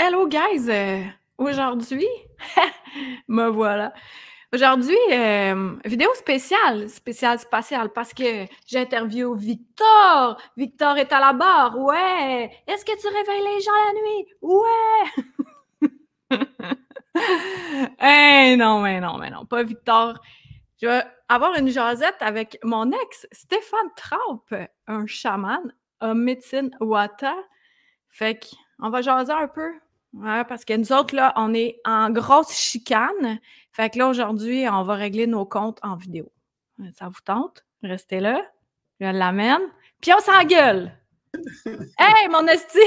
Hello guys! Aujourd'hui, me voilà. Aujourd'hui, vidéo spéciale spatiale, parce que j'interviewe Victor. Victor est à la barre, ouais! Est-ce que tu réveilles les gens la nuit? Ouais! Non, pas Victor. Je vais avoir une jasette avec mon ex, Stéphane Traup, un chaman, un médecine Wata. Fait qu'on va jaser un peu. Ouais, parce que nous autres, là, on est en grosse chicane. Fait que là, aujourd'hui, on va régler nos comptes en vidéo. Ça vous tente? Restez là. Je l'amène. Puis on s'engueule. Hey, mon esti!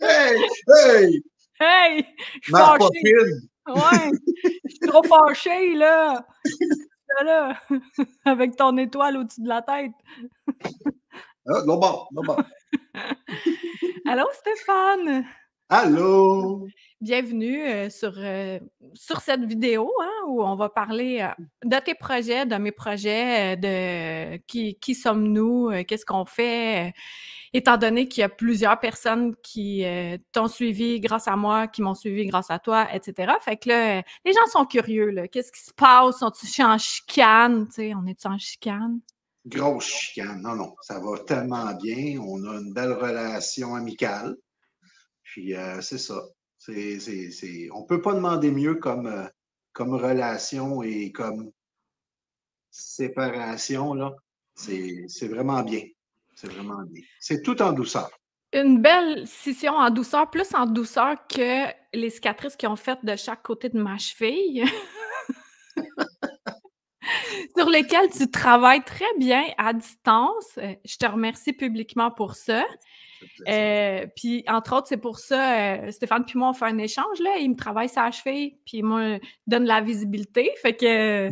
Hey! Hey! Hey! Je suis Ma fâchée. copine! Ouais! Je suis trop fâchée, là! Là, avec ton étoile au-dessus de la tête. Ah, non bon. Allô, Stéphane! Allô! Bienvenue sur cette vidéo hein, où on va parler de tes projets, de mes projets, de qui sommes-nous, qu'est-ce qu'on fait, étant donné qu'il y a plusieurs personnes qui t'ont suivi grâce à moi, qui m'ont suivi grâce à toi, etc. Fait que là, les gens sont curieux, là. Qu'est-ce qui se passe? Sont-ils en chicane? Tu sais, on est-tu en chicane? Grosse chicane. Non, ça va tellement bien. On a une belle relation amicale. Puis c'est ça. On peut pas demander mieux comme relation et comme séparation, là. C'est vraiment bien. C'est vraiment bien. C'est tout en douceur. Une belle scission en douceur, plus en douceur que les cicatrices qu'ils ont faites de chaque côté de ma cheville. Sur lesquels tu travailles très bien à distance. Je te remercie publiquement pour ça. Puis, entre autres, c'est pour ça, Stéphane puis moi, on fait un échange, là. Il me travaille sa cheville, puis moi, donne la visibilité. Fait que...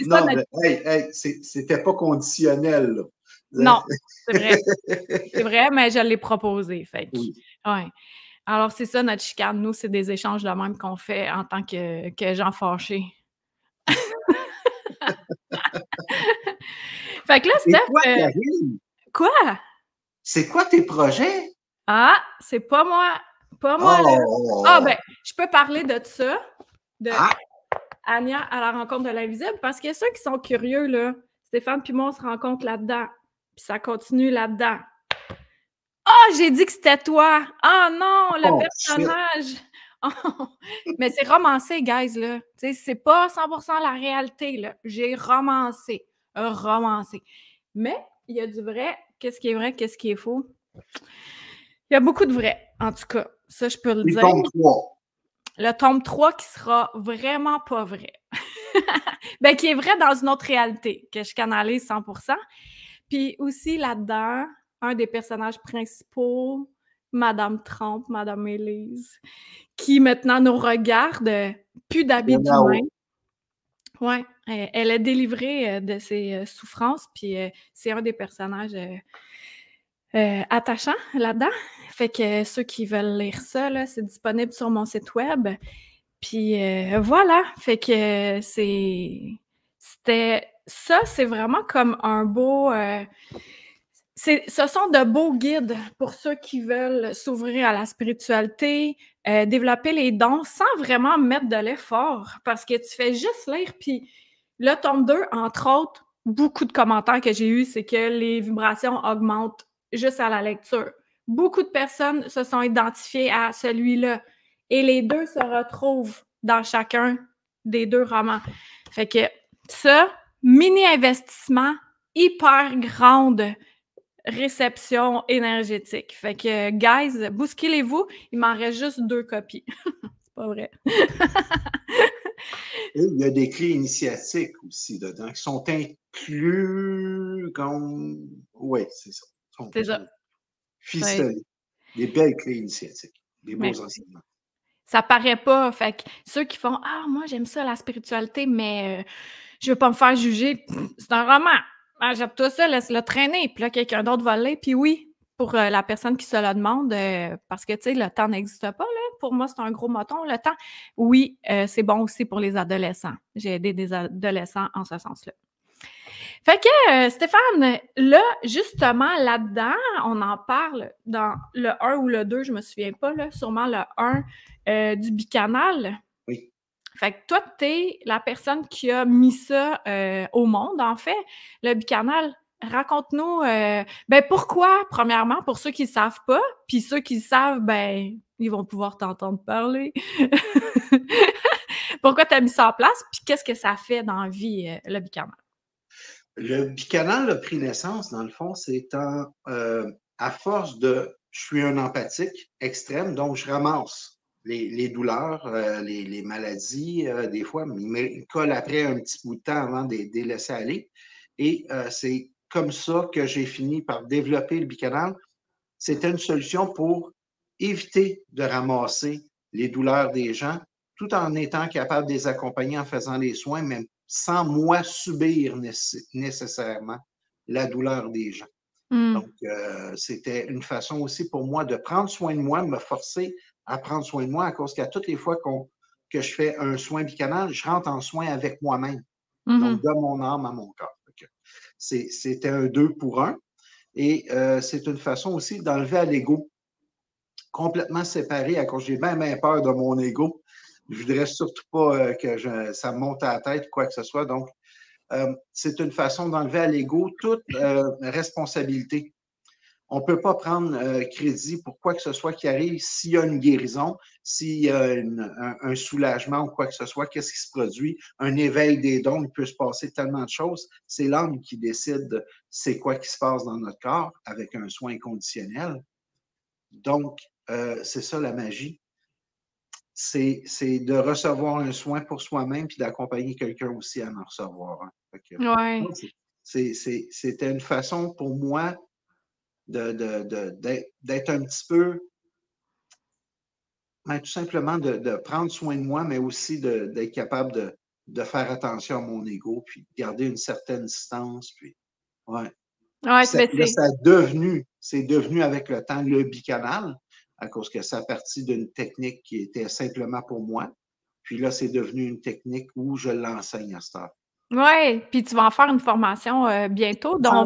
Non, mais hey, c'était pas conditionnel, là. Non, c'est vrai. C'est vrai, mais je l'ai proposé. Fait que, Oui. ouais. Alors, c'est ça, notre chicane. Nous, c'est des échanges de même qu'on fait en tant que gens fâchés. Fait que là, Et Steph... toi, Karine, Quoi? c'est quoi tes projets? Ah, c'est pas moi. Pas moi, là. Ah, ben, je peux parler de ça, de Anya à la rencontre de l'invisible, parce qu'il y a ceux qui sont curieux, là. Stéphane puis moi, on se rencontre là-dedans. Puis ça continue là-dedans. Ah, j'ai dit que c'était toi! Ah non, le personnage! Oh. Mais c'est romancé, guys, là. Tu sais, c'est pas 100% la réalité, là. J'ai romancé. Romancé. Mais il y a du vrai. Qu'est-ce qui est vrai, qu'est-ce qui est faux? Il y a beaucoup de vrai, en tout cas. Ça, je peux le dire. Le tome 3. Le tome 3 qui sera vraiment pas vrai. Ben, qui est vrai dans une autre réalité, que je canalise 100%. Puis aussi, là-dedans, un des personnages principaux, Madame Trump, Madame Élise, qui maintenant nous regarde, plus d'habits d'humain. Ouais, elle est délivrée de ses souffrances, puis c'est un des personnages attachants là-dedans. Fait que ceux qui veulent lire ça, là, c'est disponible sur mon site web. Puis voilà, fait que c'était ça, c'est vraiment comme un beau... ce sont de beaux guides pour ceux qui veulent s'ouvrir à la spiritualité, développer les dons sans vraiment mettre de l'effort, parce que tu fais juste lire, puis le tome 2, entre autres, beaucoup de commentaires que j'ai eus, c'est que les vibrations augmentent juste à la lecture. Beaucoup de personnes se sont identifiées à celui-là, et les deux se retrouvent dans chacun des deux romans. Fait que ça, mini-investissement, hyper grande réception énergétique. Fait que, guys, bousculez-vous, il m'en reste juste 2 copies. C'est pas vrai. Et il y a des clés initiatiques aussi dedans qui sont inclus comme... Oui, c'est ça. C'est ça. Ficelés. Des belles clés initiatiques. Des beaux enseignements. Ça paraît pas. Fait que ceux qui font « Ah, moi, j'aime ça, la spiritualité, mais je veux pas me faire juger. » C'est un roman. Achète-toi ça, laisse-le traîner. Puis là, quelqu'un d'autre va l'être. Puis oui, pour la personne qui se le demande, parce que, tu sais, le temps n'existe pas, là. Pour moi, c'est un gros moton, le temps. Oui, c'est bon aussi pour les adolescents. J'ai aidé des adolescents en ce sens-là. Fait que, Stéphane, là, justement, là-dedans, on en parle dans le 1 ou le 2, je me souviens pas, là, sûrement le 1 du bicanal. Oui. Fait que toi, tu es la personne qui a mis ça au monde, en fait, le bicanal. Raconte-nous, ben pourquoi, premièrement, pour ceux qui ne savent pas, puis ceux qui savent, ben, ils vont pouvoir t'entendre parler. Pourquoi tu as mis ça en place, puis qu'est-ce que ça fait dans la vie, le bicanal? Le bicanal a pris naissance, dans le fond, c'est à force de. Je suis un empathique extrême, donc je ramasse les douleurs, les maladies, des fois, mais ils me collent après un petit bout de temps avant de les laisser aller. Et c'est comme ça que j'ai fini par développer le bicanal. C'était une solution pour éviter de ramasser les douleurs des gens, tout en étant capable de les accompagner en faisant les soins, mais sans moi subir nécessairement la douleur des gens. Mmh. Donc, c'était une façon aussi pour moi de prendre soin de moi, me forcer à prendre soin de moi à cause qu'à toutes les fois que je fais un soin bicanal, je rentre en soin avec moi-même. Donc, Mmh. de mon âme à mon corps. C'était un 2 pour 1. Et c'est une façon aussi d'enlever à l'ego, complètement séparé à cause j'ai bien peur de mon ego. Je ne voudrais surtout pas que ça me monte à la tête ou quoi que ce soit. Donc, c'est une façon d'enlever à l'ego toute responsabilité. On ne peut pas prendre crédit pour quoi que ce soit qui arrive s'il y a une guérison, s'il y a un soulagement ou quoi que ce soit, qu'est-ce qui se produit, un éveil des dons, il peut se passer tellement de choses. C'est l'âme qui décide c'est quoi qui se passe dans notre corps avec un soin inconditionnel. Donc, c'est ça la magie. C'est de recevoir un soin pour soi-même puis d'accompagner quelqu'un aussi à en recevoir un. Ouais. C'était une façon pour moi d'être un petit peu, tout simplement de prendre soin de moi, mais aussi d'être capable de faire attention à mon ego, puis de garder une certaine distance. Puis, ouais. Ouais, Puis ben là, c'est c'est devenu avec le temps le bicanal, à cause que ça a parti d'une technique qui était simplement pour moi. Puis là, c'est devenu une technique où je l'enseigne à cette heure. ouais, puis tu vas en faire une formation, bientôt dont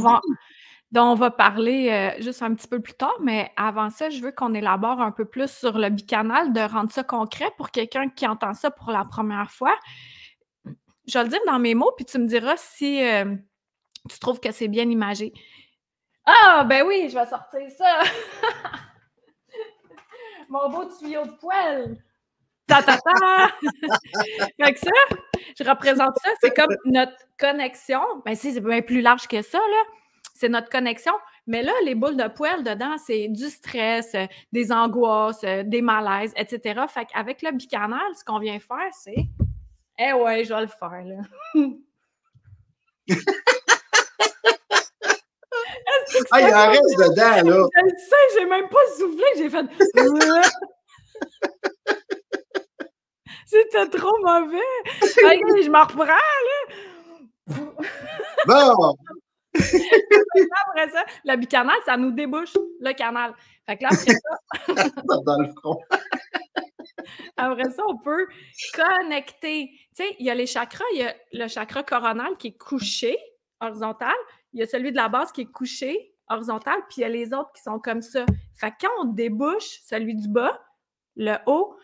on va parler, juste un petit peu plus tard, mais avant ça, je veux qu'on élabore un peu plus sur le bicanal, de rendre ça concret pour quelqu'un qui entend ça pour la première fois. Je vais le dire dans mes mots, puis tu me diras si, tu trouves que c'est bien imagé. Ah, ben oui, je vais sortir ça! Mon beau tuyau de poêle! Ta ta ta! Fait que ça, je représente ça, c'est comme notre connexion. Ben, c'est bien plus large que ça, là. C'est notre connexion. Mais là, les boules de poêle dedans, c'est du stress, des angoisses, des malaises, et cetera. Fait qu'avec le bicanal, ce qu'on vient faire, c'est eh ouais, je vais le faire, là. Est-ce que tu Ah, il peux en reste dedans, là! je le sais, j'ai même pas soufflé, j'ai fait c'était trop mauvais. OK, je m'en reprends, là. Bon! Après ça, le bicanal, ça nous débouche le canal. Fait que là, après ça, Dans le front. après ça, on peut connecter. Tu sais, il y a les chakras, il y a le chakra coronal qui est couché, horizontal. Il y a celui de la base qui est couché, horizontal, puis il y a les autres qui sont comme ça. Fait que quand on débouche celui du bas, le haut,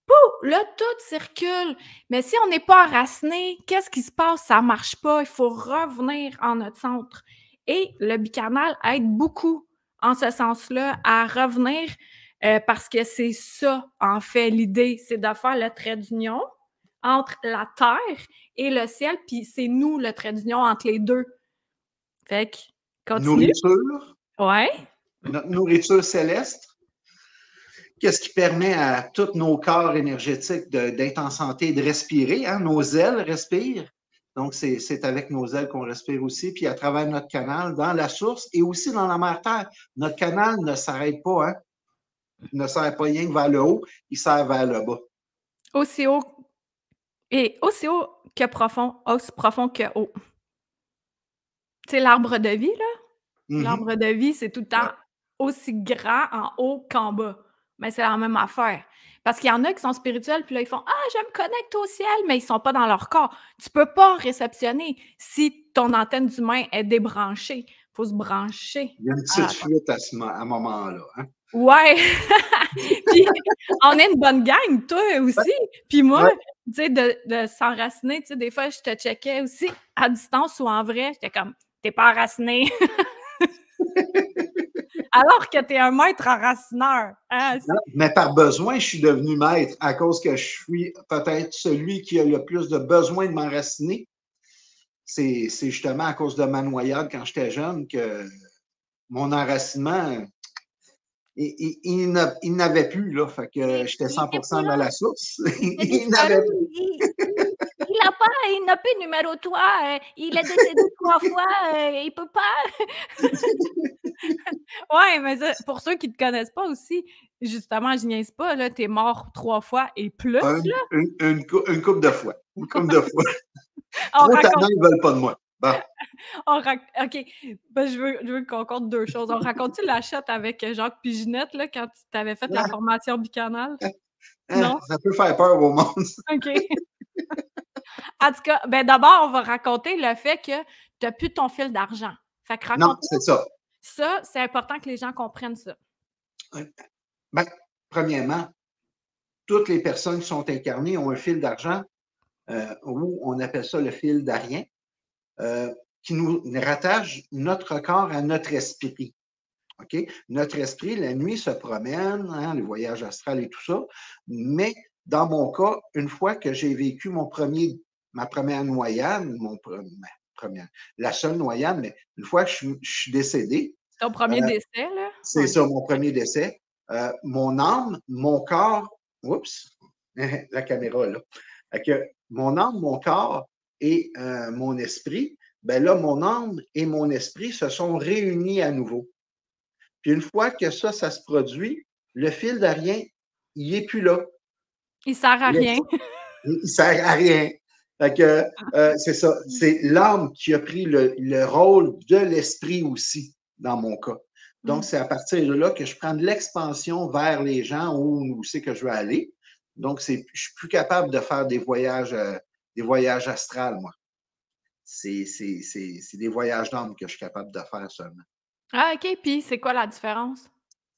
pouf, là, tout circule. Mais si on n'est pas enraciné, qu'est-ce qui se passe? Ça ne marche pas. Il faut revenir en notre centre. Et le bicanal aide beaucoup en ce sens-là à revenir parce que c'est ça, en fait, l'idée, c'est de faire le trait d'union entre la terre et le ciel, puis c'est nous le trait d'union entre les deux. Fait que, continue. Nourriture, Ouais. notre nourriture céleste. Qu'est-ce qui permet à tous nos corps énergétiques d'être en santé et de respirer? Hein? Nos ailes respirent. Donc, c'est avec nos ailes qu'on respire aussi, puis à travers notre canal, dans la source et aussi dans la mer Terre. Notre canal ne s'arrête pas, hein? Il ne sert pas rien que vers le haut, il sert vers le bas. Aussi haut et aussi haut que profond, aussi profond que haut. Tu sais, l'arbre de vie, là? Mm -hmm. L'arbre de vie, c'est tout le temps Ouais. aussi grand en haut qu'en bas. Mais c'est la même affaire. Parce qu'il y en a qui sont spirituels, puis là, ils font « Ah, je me connecte au ciel », mais ils sont pas dans leur corps. Tu peux pas réceptionner si ton antenne d'humain est débranchée. Il faut se brancher Il y a une à la petite fuite à ce moment-là, hein? Ouais! Puis on est une bonne gang, toi Ouais, aussi. Puis moi, ouais. tu sais, de s'enraciner, tu sais, des fois, je te checkais aussi à distance ou en vrai, j'étais comme: «Tu es pas enraciné!» Alors que tu es un maître enracineur, hein? Non, mais par besoin, je suis devenu maître à cause que je suis peut-être celui qui a le plus de besoin de m'enraciner. C'est justement à cause de ma noyade quand j'étais jeune que mon enracinement, il n'avait plus, là. Fait que j'étais Il était plus 100% dans là, la source. il était Il disparu, n'avait plus. il n'a plus de numéro 3, il est décédé 3 fois, il peut pas. Ouais, mais ça, pour ceux qui te connaissent pas aussi, justement, je niaise pas, là, tu es mort 3 fois et plus, là. Une couple de fois. Une couple de fois. On Trop tannants, raconte ils veulent pas de moi. Bon. OK, ben, je veux qu'on compte 2 choses. On raconte-tu la shot avec, Jacques puis Ginette, là, quand tu avais fait la Ah, formation bicanale? ah, Non? ça peut faire peur au monde. OK. En tout cas, ben, d'abord, on va raconter le fait que tu as plus ton fil d'argent. Fait que Non, raconte-nous c'est ça. ça, c'est important que les gens comprennent ça. Ben, premièrement, toutes les personnes qui sont incarnées ont un fil d'argent, ou on appelle ça le fil d'Arien, euh, qui nous rattache notre corps à notre esprit. OK? Notre esprit, la nuit, se promène, hein, le voyage astral et tout ça. Mais dans mon cas, une fois que j'ai vécu ma première noyade, la seule noyade, mais une fois que je suis décédé, Ton premier euh, décès, là? c'est Ouais. ça, mon premier décès, mon âme, mon corps, oups, la caméra là. Fait que mon âme, mon corps et mon esprit, ben là, mon âme et mon esprit se sont réunis à nouveau. Puis une fois que ça se produit, le fil d'Arien, il n'est plus là. Il sert à rien. Il ne sert à rien. Fait que, c'est ça. C'est l'âme qui a pris le rôle de l'esprit aussi, dans mon cas. Donc, c'est à partir de là que je prends de l'expansion vers les gens où c'est que je veux aller. Donc, je suis plus capable de faire des voyages astrales, moi. C'est des voyages d'âme que je suis capable de faire seulement. Ah, OK, puis c'est quoi la différence?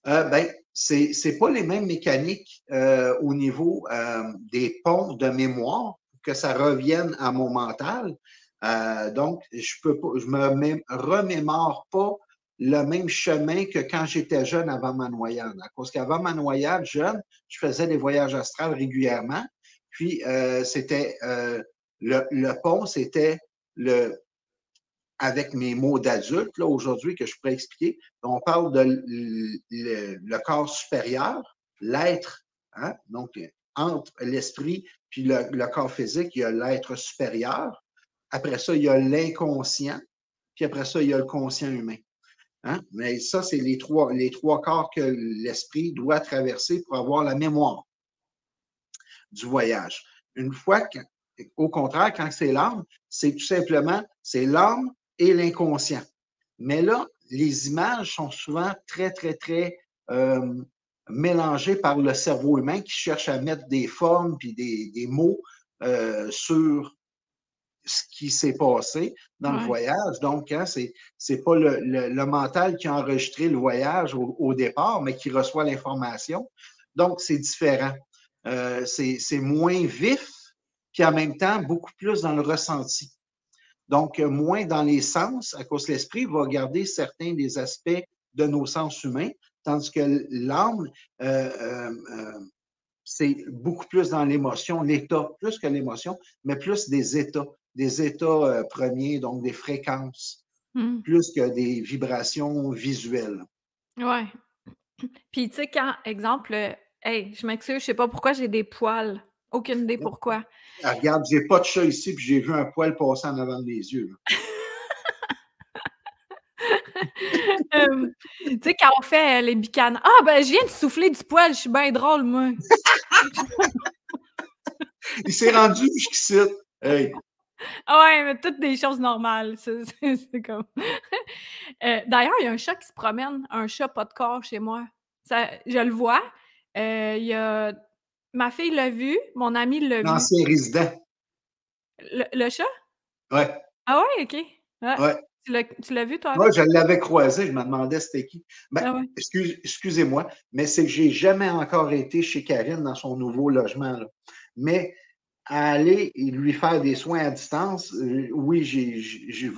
Ben, c'est pas les mêmes mécaniques au niveau des ponts de mémoire pour que ça revienne à mon mental. Donc, je me remémore pas le même chemin que quand j'étais jeune avant ma noyade. À cause qu'avant ma noyade, jeune, je faisais des voyages astrales régulièrement. Puis, le pont, c'était le, avec mes mots d'adulte, là, aujourd'hui, que je pourrais expliquer. On parle de le corps supérieur, l'être, hein? Donc, entre l'esprit puis le corps physique, il y a l'être supérieur. Après ça, il y a l'inconscient. Puis après ça, il y a le conscient humain. Hein? Mais ça, c'est les trois corps que l'esprit doit traverser pour avoir la mémoire du voyage. Une fois que, au contraire, quand c'est l'âme, c'est tout simplement, c'est l'âme et l'inconscient. Mais là, les images sont souvent très, très, très mélangées par le cerveau humain qui cherche à mettre des formes puis des mots sur ce qui s'est passé dans le Ouais. voyage. Donc, hein, c'est pas le mental qui a enregistré le voyage au départ, mais qui reçoit l'information. Donc, c'est différent. C'est moins vif, puis en même temps, beaucoup plus dans le ressenti. Donc, moins dans les sens, à cause que l'esprit va garder certains des aspects de nos sens humains, tandis que l'âme, c'est beaucoup plus dans l'émotion, l'état, plus que l'émotion, mais plus des états premiers, donc des fréquences, Mmh. plus que des vibrations visuelles. Ouais. Puis, tu sais, quand exemple, hey, je m'excuse, je sais pas pourquoi j'ai des poils. Aucune idée pourquoi. Ah, regarde, j'ai pas de chat ici, puis j'ai vu un poil passer en avant de mes yeux. Tu sais, quand on fait, les bicanes «Ah ben, je viens de souffler du poil, je suis bien drôle, moi». Il s'est rendu jusqu'ici. Hey, Ah ouais, mais toutes des choses normales, c'est comme d'ailleurs, il y a un chat qui se promène, un chat pas de corps chez moi. Ça je le vois, Il y a ma fille l'a vu, mon ami l'a vu. L'ancien résident. Le chat? Ouais, Ah ouais, OK. Ah, ouais. tu l'as vu toi Moi, avec? je l'avais croisé, je me demandais c'était qui. Ben, Ah ouais. excusez-moi, mais c'est que j'ai jamais encore été chez Karine dans son nouveau logement, là. Mais à aller et lui faire des soins à distance, oui, je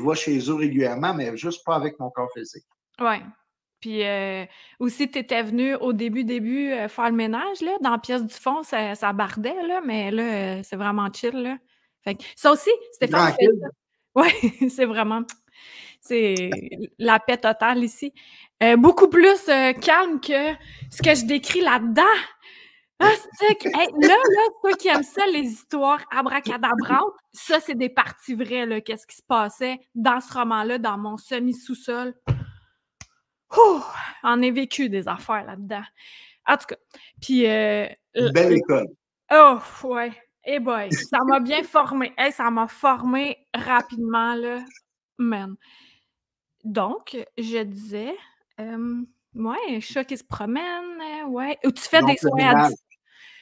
vais chez eux régulièrement, mais juste pas avec mon corps physique. Ouais. Puis, aussi tu étais venue au début, faire le ménage là, dans la pièce du fond, ça bardait là, mais là, c'est vraiment chill là. Fait que ça aussi, Stéphane fait ça. Tranquille. Ouais, c'est vraiment c'est la paix totale ici. Beaucoup plus, calme que ce que je décris là-dedans. Ah stick! Hey, là, ceux qui aiment ça, les histoires abracadabrantes, ça, c'est des parties vraies, là, qu'est-ce qui se passait dans ce roman-là, dans mon semi-sous-sol. Ouh! J'en ai vécu des affaires là-dedans. En tout cas, puis, Une belle école. oh ouais, eh boy, ça m'a bien formée. Hey, ça m'a formée rapidement, là, man. Donc, je disais, ouais, chat qui se promène, ouais. Ou tu fais des Donc, le soins à ménage, dis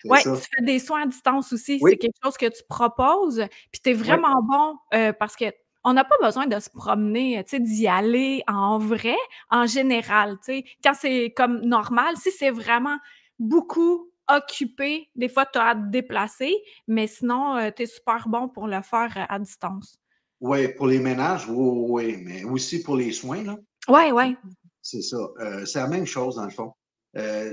c'est ouais, ça. tu fais des soins à distance aussi. Oui, C'est quelque chose que tu proposes, puis tu es oui, vraiment bon, parce qu'on n'a pas besoin de se promener, tu sais, d'y aller en vrai, en général, tu sais. Quand c'est comme normal, si c'est vraiment beaucoup occupé, des fois, tu as à te déplacer, mais sinon, tu es super bon pour le faire, à distance. oui, pour les ménages, oui, oui, oui, mais aussi pour les soins, là. Ouais, ouais. C'est ça. C'est la même chose, dans le fond.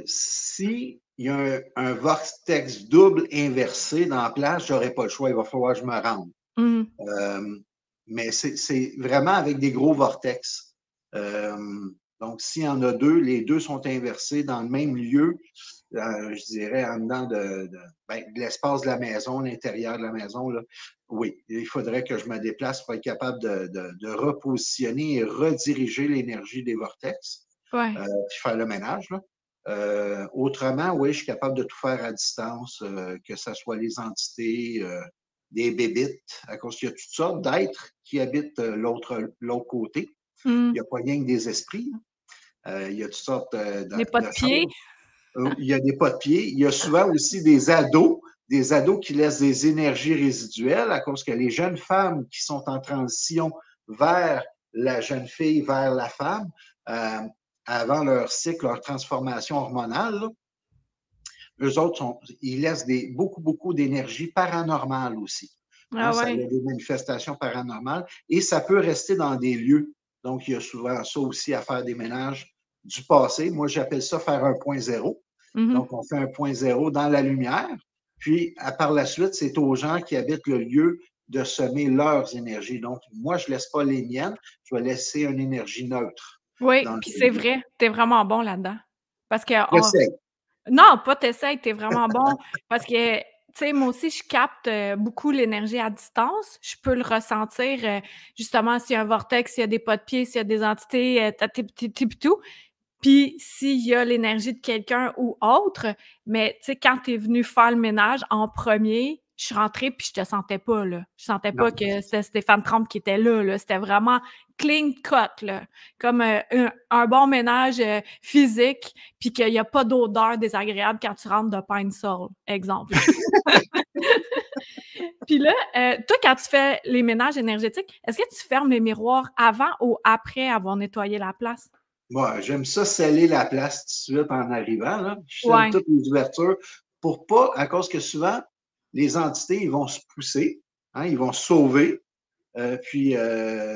Si il y a un vortex double inversé dans la place, j'aurais pas le choix, il va falloir que je me rende. Mmh. Mais c'est vraiment avec des gros vortex. Donc, s'il y en a deux, les deux sont inversés dans le même lieu, je dirais en dedans de l'espace de la maison, l'intérieur de la maison, là. Oui, il faudrait que je me déplace pour être capable de repositionner et rediriger l'énergie des vortex, Ouais. puis faire le ménage, là. Autrement, oui, je suis capable de tout faire à distance, que ce soit les entités, des bébites, à cause qu'il y a toutes sortes d'êtres qui habitent l'autre côté. Il Mmh. n'y a pas rien que des esprits. Il y a toutes sortes Les pas de de pied. choses. Il y a des pas de pied. Il y a souvent aussi des ados qui laissent des énergies résiduelles à cause que les jeunes femmes qui sont en transition vers la jeune fille, vers la femme, euh, avant leur cycle, leur transformation hormonale, là, eux autres, ils laissent beaucoup, beaucoup d'énergie paranormale aussi. Hein, Ah ça a ouais. des manifestations paranormales et ça peut rester dans des lieux. Donc, il y a souvent ça aussi à faire des ménages du passé. Moi, j'appelle ça faire un point zéro. Mmh mh. Donc, on fait un point zéro dans la lumière. Puis, par la suite, c'est aux gens qui habitent le lieu de semer leurs énergies. Donc, moi, je ne laisse pas les miennes. Je vais laisser une énergie neutre Oui, dans puis le c'est lieu. vrai, tu es vraiment bon là-dedans. Parce que on J'essaie. non, pas tu essaies, tu es vraiment bon parce que, tu sais, moi aussi, je capte, beaucoup l'énergie à distance. Je peux le ressentir, justement, s'il y a un vortex, s'il y a des pas de pied, s'il y a des entités, tout. Puis s'il y a l'énergie de quelqu'un ou autre, mais tu sais, quand tu es venu faire le ménage en premier, je suis rentrée puis je te sentais pas, là. Je sentais pas Non. que c'était Stéphane Trempe qui était là, là. C'était vraiment clean cut, là. Comme, un bon ménage, physique, puis qu'il y a pas d'odeur désagréable quand tu rentres de Pine Sol, exemple. Puis là, toi, quand tu fais les ménages énergétiques, est-ce que tu fermes les miroirs avant ou après avoir nettoyé la place? Moi, j'aime ça sceller la place tout de suite en arrivant, là. Je scelle Ouais. toutes les ouvertures pour pas, à cause que souvent, les entités, ils vont se pousser, hein, ils vont se sauver. Puis,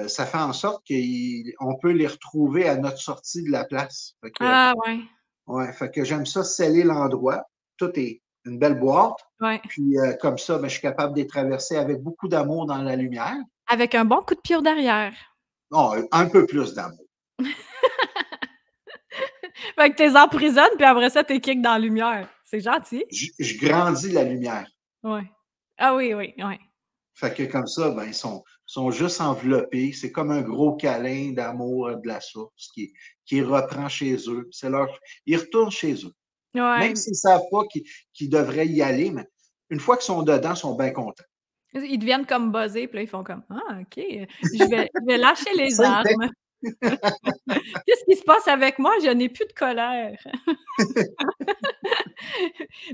ça fait en sorte qu'on peut les retrouver à notre sortie de la place. Fait que, Ah ouais, ouais, fait que j'aime ça sceller l'endroit. Tout est une belle boîte. ouais. Puis, comme ça, ben, je suis capable de les traverser avec beaucoup d'amour dans la lumière. Avec un bon coup de pied au derrière. Non, un peu plus d'amour. Fait que tu les emprisonnes, puis après ça, tu les kicks dans la lumière. C'est gentil. Je grandis la lumière. Ouais. Ah oui, oui, ouais. Fait que comme ça, ben, sont juste enveloppés. C'est comme un gros câlin d'amour de la source qui reprend chez eux. Ils retournent chez eux. Même Ouais. s'ils ne savent pas qu'ils devraient y aller, mais une fois qu'ils sont dedans, ils sont bien contents. Ils deviennent comme buzzés, puis là, ils font comme: «Ah OK, je vais lâcher les Ça, armes». Qu'est-ce qui se passe avec moi? Je n'ai plus de colère.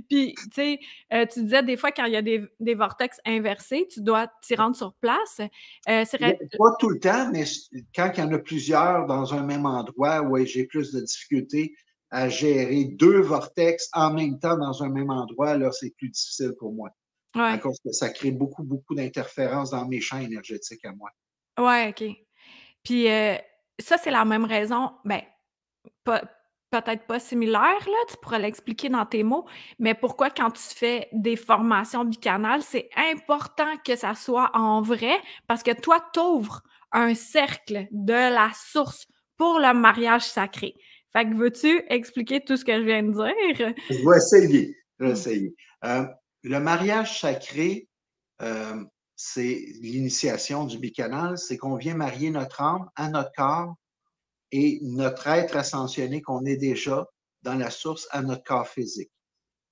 Puis, tu sais, tu disais des fois quand il y a des vortex inversés, tu dois t'y rendre sur place. Pas tout le temps, mais quand il y en a plusieurs dans un même endroit, ouais, j'ai plus de difficultés à gérer 2 vortex en même temps dans un même endroit, là, c'est plus difficile pour moi. À Ouais. cause que ça crée beaucoup, beaucoup d'interférences dans mes champs énergétiques à moi. Ouais, OK. Puis, ça, c'est la même raison, ben, pas peut-être pas similaire, là, tu pourrais l'expliquer dans tes mots, mais pourquoi quand tu fais des formations bicanales, c'est important que ça soit en vrai? Parce que toi, tu ouvres un cercle de la source pour le mariage sacré. Fait que veux-tu expliquer tout ce que je viens de dire? Je vais essayer. Je vais Mmh. essayer. Le mariage sacré, c'est l'initiation du bicanal, c'est qu'on vient marier notre âme à notre corps et notre être ascensionné qu'on est déjà dans la source à notre corps physique.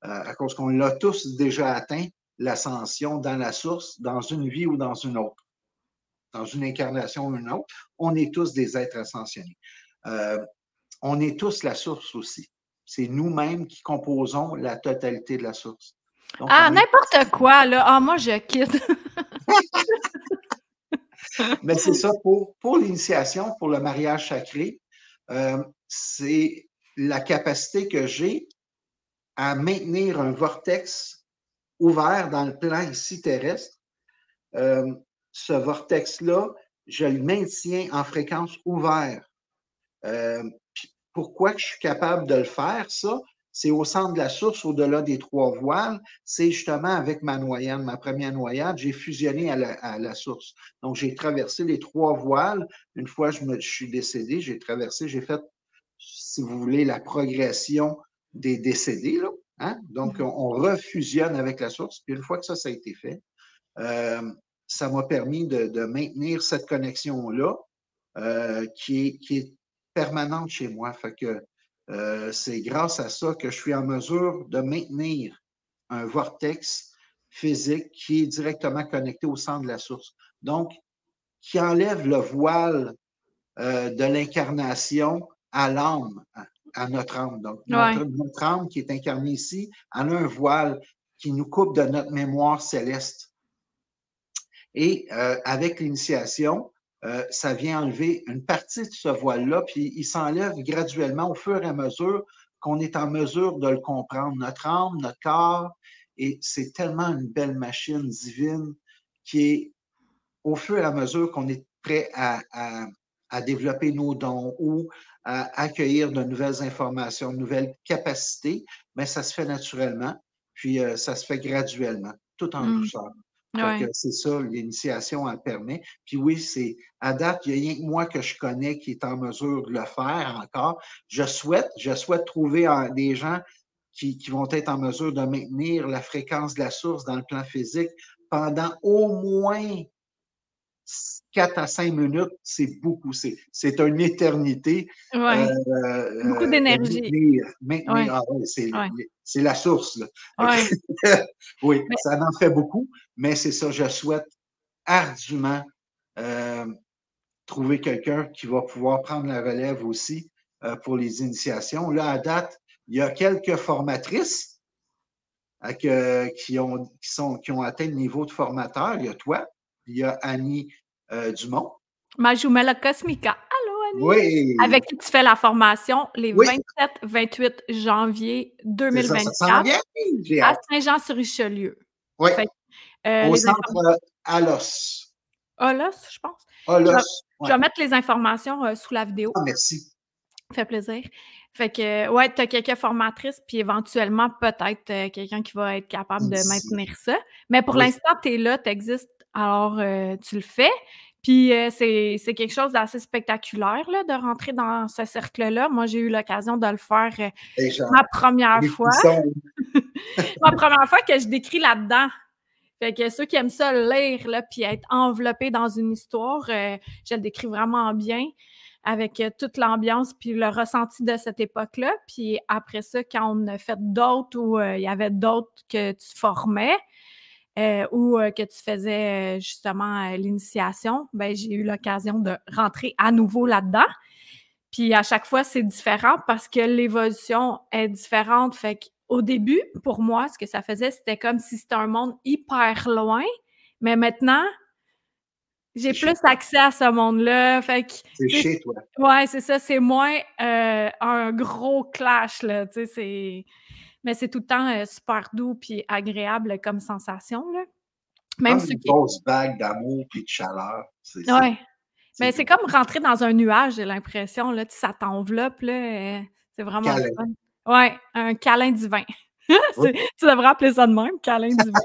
À cause qu'on l'a tous déjà atteint, l'ascension dans la source, dans une vie ou dans une autre, dans une incarnation ou une autre, on est tous des êtres ascensionnés. On est tous la source aussi. C'est nous-mêmes qui composons la totalité de la source. Donc, Ah, on est... n'importe quoi, là. Ah, moi, je quitte. Mais c'est ça, pour l'initiation, pour le mariage sacré, c'est la capacité que j'ai à maintenir un vortex ouvert dans le plan ici terrestre. Ce vortex-là, je le maintiens en fréquence ouverte. Pourquoi je suis capable de le faire, ça? C'est au centre de la source, au-delà des 3 voiles. C'est justement avec ma noyade, ma première noyade, j'ai fusionné à la source. Donc, j'ai traversé les 3 voiles. Une fois je suis décédé, j'ai traversé, j'ai fait, si vous voulez, la progression des décédés, là. Hein? Donc, on refusionne avec la source. Puis une fois que ça a été fait, ça m'a permis de maintenir cette connexion-là qui est permanente chez moi. Fait que c'est grâce à ça que je suis en mesure de maintenir un vortex physique qui est directement connecté au centre de la source. Donc, qui enlève le voile de l'incarnation à l'âme, à notre âme. Donc, Ouais. notre âme qui est incarnée ici, elle a un voile qui nous coupe de notre mémoire céleste. Et avec l'initiation, ça vient enlever une partie de ce voile-là, puis il s'enlève graduellement au fur et à mesure qu'on est en mesure de le comprendre. Notre âme, notre corps, et c'est tellement une belle machine divine qui est, au fur et à mesure qu'on est prêt à développer nos dons ou à accueillir de nouvelles informations, de nouvelles capacités, mais ça se fait naturellement, puis ça se fait graduellement, tout en douceur. Fait que Ouais. c'est ça, l'initiation, elle permet. Puis oui, c'est à date, il n'y a rien que moi que je connais qui est en mesure de le faire encore. Je souhaite trouver des gens qui vont être en mesure de maintenir la fréquence de la source dans le plan physique pendant au moins 4 à 5 minutes. C'est beaucoup, c'est une éternité Ouais. Beaucoup d'énergie. de Ouais. maintenir. Ah ouais, Ouais. c'est la source, là. Ouais. Oui, Mais ça en fait beaucoup, mais c'est ça, je souhaite ardument trouver quelqu'un qui va pouvoir prendre la relève aussi pour les initiations. Là, à date, il y a quelques formatrices qui ont atteint le niveau de formateur. Il y a toi, il y a Annie Dumont. ma jumella cosmica. Allô, Annie? Oui, Avec qui tu fais la formation les oui, 27-28 janvier c'est ça, ça s'en 2024 vient. J'ai à hâte. Saint-Jean-sur-Richelieu. Oui, Fait que, au les centre inform Alos. Olos, je pense. Je vais Alos, je ouais. vais mettre les informations, sous la vidéo. Ah, merci. Ça fait plaisir. Fait que, ouais, tu as quelques formatrices, puis éventuellement, peut-être, quelqu'un qui va être capable de D'ici. maintenir ça. Mais pour Oui, l'instant, tu es là, tu existes, alors tu le fais. Puis c'est quelque chose d'assez spectaculaire, là, de rentrer dans ce cercle-là. Moi, j'ai eu l'occasion de le faire, et genre, ma première les fois. frissons. Ma première fois que je décris là-dedans. Fait que ceux qui aiment ça lire, là, puis être enveloppés dans une histoire, je le décris vraiment bien avec toute l'ambiance puis le ressenti de cette époque-là. Puis après ça, quand on a fait d'autres où il y avait d'autres que tu formais, ou que tu faisais justement l'initiation, ben j'ai eu l'occasion de rentrer à nouveau là-dedans. Puis à chaque fois, c'est différent parce que l'évolution est différente. Fait qu'au début, pour moi, ce que ça faisait, c'était comme si c'était un monde hyper loin. Mais maintenant, j'ai C'est chez plus toi. accès à ce monde-là. Fait que, C'est tu sais, chez toi. ouais, c'est ça. C'est moins un gros clash, là. Tu sais, mais c'est tout le temps super doux puis agréable comme sensation, là. Même Comme ceux une qui... grosse vague d'amour et de chaleur. Ouais. C'est Mais c'est doux. comme rentrer dans un nuage, j'ai l'impression, là, tu sais, ça t'enveloppe, là, c'est vraiment le Câlin. fun. Ouais, un câlin divin. Oui. Tu devrais appeler ça de même, câlin divin.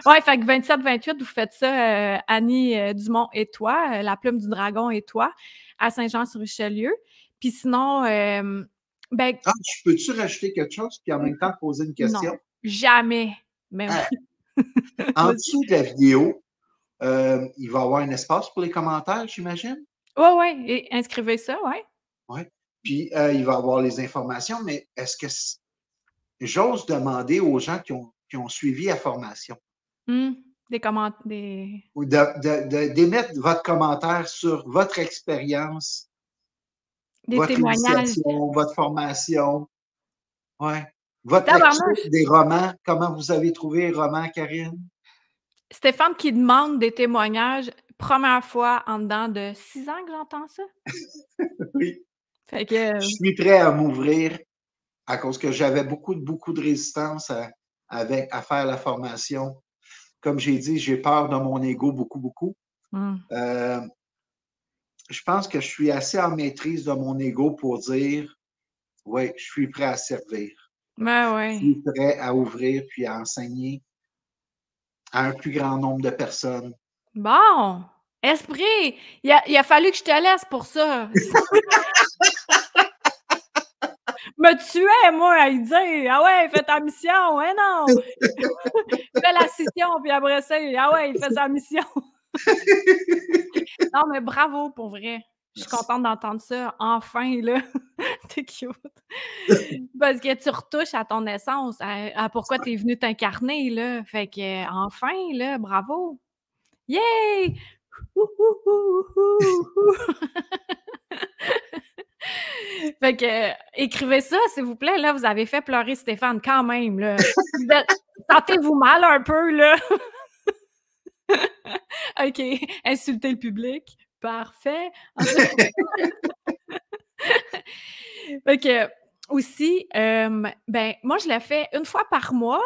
Ouais, fait que 27-28, vous faites ça, Annie, Dumont et toi, La Plume du Dragon et toi, à Saint-Jean-sur-Richelieu. Puis sinon, ben, Ah, je peux-tu rajouter quelque chose puis en même temps poser une non, question? jamais. Mais Ah, oui, en vas-y. dessous de la vidéo, il va y avoir un espace pour les commentaires, j'imagine? Ouais, ouais, et inscrivez ça, ouais. Oui. Puis, il va y avoir les informations, mais est-ce que j'ose demander aux gens qui ont suivi la formation Mmh. Des ou d'émettre votre commentaire sur votre expérience, votre témoignages. initiation, votre formation, ouais, votre lecture Tabarnouche! des romans. Comment vous avez trouvé les romans, Karine? Stéphane qui demande des témoignages, première fois en dedans de 6 ans que j'entends ça. Oui. Fait que, Je suis prêt à m'ouvrir à cause que j'avais beaucoup de résistance à faire la formation. Comme j'ai dit, j'ai peur de mon ego beaucoup. mmh, Euh, je pense que je suis assez en maîtrise de mon ego pour dire, oui, je suis prêt à servir. ben, Je ouais. suis prêt à ouvrir puis à enseigner à un plus grand nombre de personnes. Bon! Esprit! Il a fallu que je te laisse pour ça. Me tuais, moi, à lui dire: «Ah ouais, fais ta mission! Hein, non! Fais la scission, puis après ça, ah ouais, il fait sa mission!» Non, mais bravo, pour vrai. Je suis Merci. contente d'entendre ça, enfin, là. Tu cute. Parce que tu retouches à ton essence, à pourquoi tu es venu t'incarner, là. Fait que, enfin, là, bravo. Yay! Ouh, ouh, ouh, ouh, ouh. Fait que, écrivez ça, s'il vous plaît, là, vous avez fait pleurer Stéphane quand même, là. Vous êtes sentez-vous mal un peu, là? OK, insulter le public, parfait. Ensuite fait que aussi, ben, moi, je le fais une fois par mois,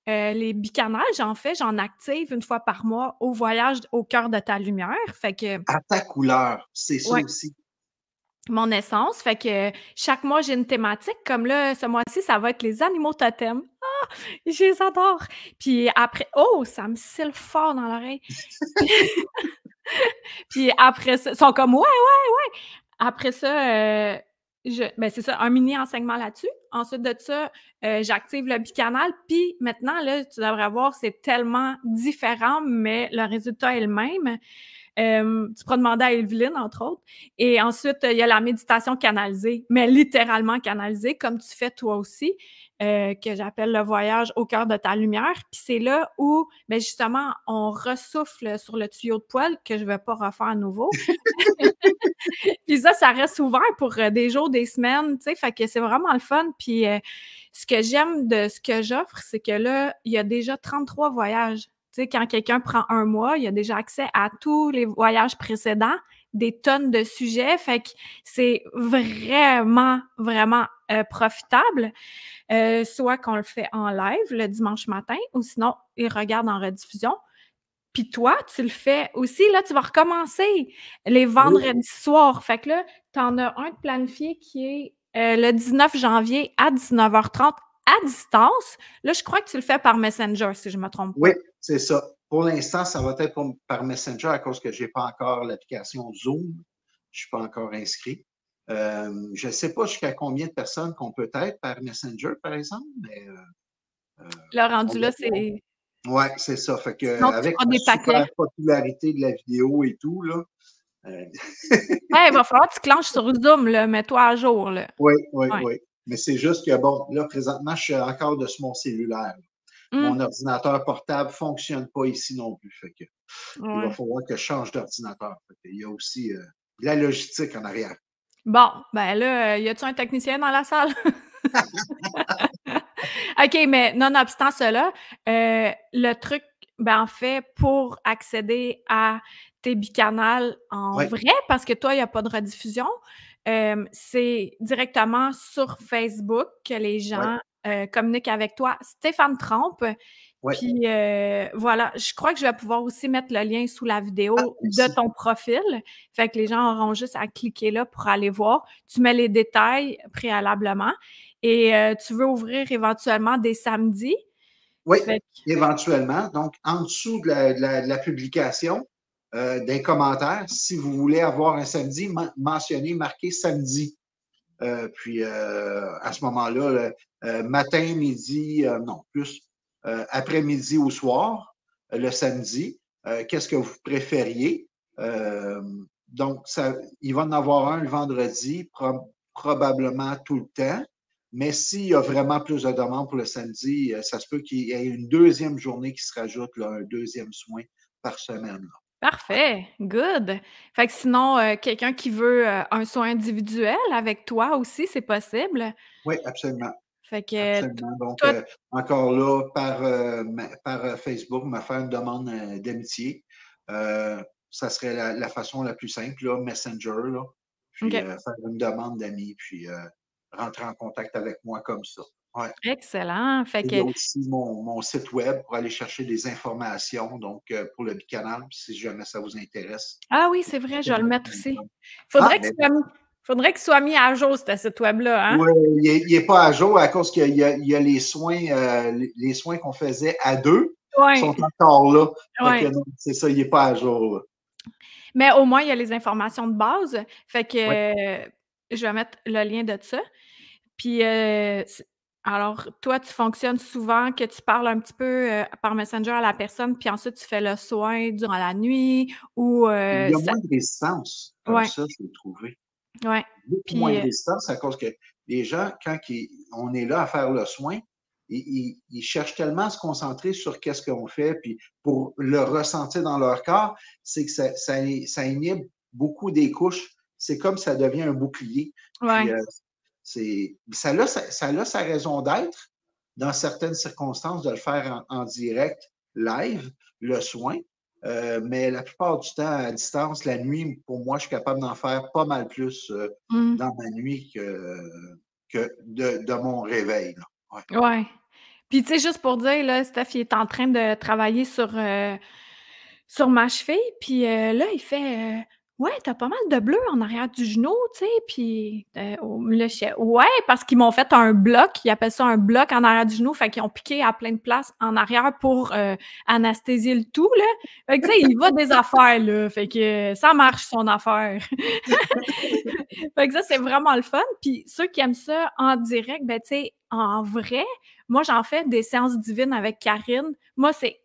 les bicanales, j'en active une fois par mois au voyage au cœur de ta lumière. Fait que À ta couleur, c'est ça ouais, aussi. mon essence. Fait que chaque mois, j'ai une thématique. Comme là, ce mois-ci, ça va être les animaux totems. Ah! Je les adore. Puis après oh, ça me cille fort dans l'oreille. Puis après ça ils sont comme: «Ouais, ouais, ouais!» Après ça, ben, c'est ça, un mini enseignement là-dessus. Ensuite de ça, j'active le bicanal, puis maintenant, là, tu devrais voir, c'est tellement différent, mais le résultat est le même. Tu pourras demander à Evelyne, entre autres. Et ensuite, il y a la méditation canalisée, mais littéralement canalisée, comme tu fais toi aussi, que j'appelle le voyage au cœur de ta lumière. Puis c'est là où, ben justement, on ressouffle sur le tuyau de poêle, que je ne vais pas refaire à nouveau. Puis ça reste ouvert pour des jours, des semaines, tu sais, fait que c'est vraiment le fun. Puis ce que j'aime de ce que j'offre, c'est que là, il y a déjà 33 voyages. Tu sais, quand quelqu'un prend un mois, il a déjà accès à tous les voyages précédents, des tonnes de sujets, fait que c'est vraiment profitable. Soit qu'on le fait en live le dimanche matin ou sinon, ils regardent en rediffusion. Puis toi, tu le fais aussi, là, tu vas recommencer les Oui. vendredis soirs. Fait que là, tu en as un de planifié qui est, le 19 janvier à 19h30 à distance. Là, je crois que tu le fais par Messenger, si je me trompe Oui, pas. c'est ça. Pour l'instant, ça va être par Messenger à cause que je n'ai pas encore l'application Zoom. Je ne suis pas encore inscrit. Je ne sais pas jusqu'à combien de personnes qu'on peut être par Messenger, par exemple, mais Le on rendu va là, voir. c'est Oui, c'est ça. Fait que, sinon tu avec feras la des paquets. super popularité de la vidéo et tout, là. euh, Ouais, il va falloir que tu clenches sur Zoom, là, mets-toi à jour, là. oui, Ouais. oui. Mais c'est juste que, bon, là, présentement, je suis encore de sur mon cellulaire. mon ordinateur portable ne fonctionne pas ici non plus. Fait que, il va Ouais. falloir que je change d'ordinateur. Il y a aussi de la logistique en arrière. Bon, ben là, y a-tu un technicien dans la salle? OK, mais nonobstant cela, le truc, ben, en fait, pour accéder à tes bicanals en Oui, vrai, parce que toi, il y a pas de rediffusion, c'est directement sur Facebook que les oui, gens, communiquent avec toi. Stéphane Trompe, oui. puis, voilà, je crois que je vais pouvoir aussi mettre le lien sous la Ah, vidéo de merci. ton profil. Fait que les gens auront juste à cliquer là pour aller voir. Tu mets les détails préalablement et tu veux ouvrir éventuellement des samedis. Oui, Fait que éventuellement. Donc, en dessous de la publication, d'un commentaire, si vous voulez avoir un samedi, mentionnez, marquez samedi. Puis, à ce moment-là, matin, midi, non, plus après-midi ou soir, le samedi, qu'est-ce que vous préfériez? Euh, donc, il va en avoir un le vendredi, probablement tout le temps. Mais s'il y a vraiment plus de demandes pour le samedi, ça se peut qu'il y ait une deuxième journée qui se rajoute, là, un deuxième soin par semaine. Là. Ouais. parfait, good. Fait que sinon, quelqu'un qui veut, un soin individuel avec toi aussi, c'est possible? Oui, absolument. Fait que Absolument. Donc, toi encore là, par Facebook, me faire une demande d'amitié, ça serait la façon la plus simple, là, Messenger, là, puis OK, faire une demande d'amis, puis rentrer en contact avec moi comme ça. Ouais. excellent. Fait Et il y a que aussi mon site web pour aller chercher des informations, donc pour le bicanal, si jamais ça vous intéresse. ah oui, c'est vrai, je vais le mettre aussi. Ah, Faudrait qu'il ben, soit mis faudrait qu'il soit mis à jour ce site web-là, hein? oui, il est pas à jour à cause qu'il y a les soins qu'on faisait à deux sont Ouais, encore là. Fait que ouais. non, c'est ça, il est pas à jour, là. Mais au moins, il y a les informations de base. Fait que, Ouais. je vais mettre le lien de ça. Puis, alors toi, tu fonctionnes souvent que tu parles un petit peu, par Messenger à la personne, puis ensuite tu fais le soin durant la nuit ou, Il y a ça moins de résistance comme ouais, ça, j'ai trouvé. ouais. Beaucoup moins Puis, de résistance à cause que les gens, on est là à faire le soin, ils cherchent tellement à se concentrer sur qu'est-ce qu'on fait, puis pour le ressentir dans leur corps, c'est que ça inhibe beaucoup des couches. C'est comme ça devient un bouclier. Puis ouais. ça a sa raison d'être dans certaines circonstances de le faire en direct, live, le soin. Mais la plupart du temps, à distance, la nuit, pour moi, je suis capable d'en faire pas mal plus Mmh. dans ma nuit que de mon réveil. Là. Ouais. Ouais. Puis tu sais, juste pour dire là, Steph, il est en train de travailler sur ma cheville, puis, là, il fait, «Ouais, tu as pas mal de bleu en arrière du genou, tu sais», puis, là, je fais: «Ouais», parce qu'ils m'ont fait un bloc, ils appellent ça un bloc en arrière du genou, fait qu'ils ont piqué à plein de places en arrière pour, anesthésier le tout, là. Fait que tu sais, il va des affaires, là, fait que ça marche son affaire. Fait que ça, c'est vraiment le fun, puis ceux qui aiment ça en direct, ben, tu sais, en vrai, moi, j'en fais des séances divines avec Karine. Moi, c'est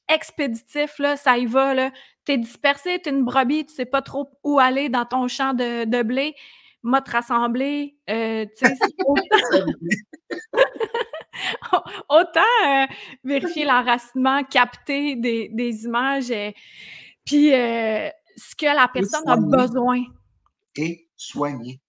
expéditif, là, ça y va, là. Tu es dispersé, tu es une brebis, tu sais pas trop où aller dans ton champ de blé. Moi, te rassembler, tu sais, c'est autant, vérifier l'enracinement, capter des images, puis, ce que la Et personne a soigner, besoin. et soigner.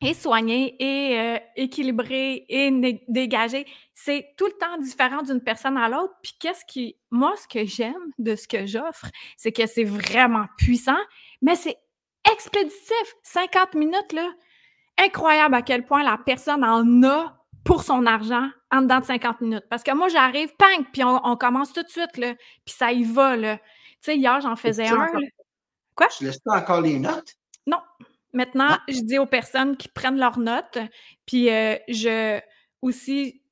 Et soigné et équilibré et dégagé. C'est tout le temps différent d'une personne à l'autre. Puis moi, ce que j'aime de ce que j'offre, c'est que c'est vraiment puissant, mais c'est expéditif. 50 minutes, là, incroyable à quel point la personne en a pour son argent en dedans de 50 minutes. Parce que moi, j'arrive, pang, puis on commence tout de suite, là, puis ça y va, là. Tu sais, hier, j'en faisais Laisses-tu un, encore, là. Quoi? tu laisses pas encore les notes? Non. Maintenant, Non? je dis aux personnes qui prennent leurs notes, puis, je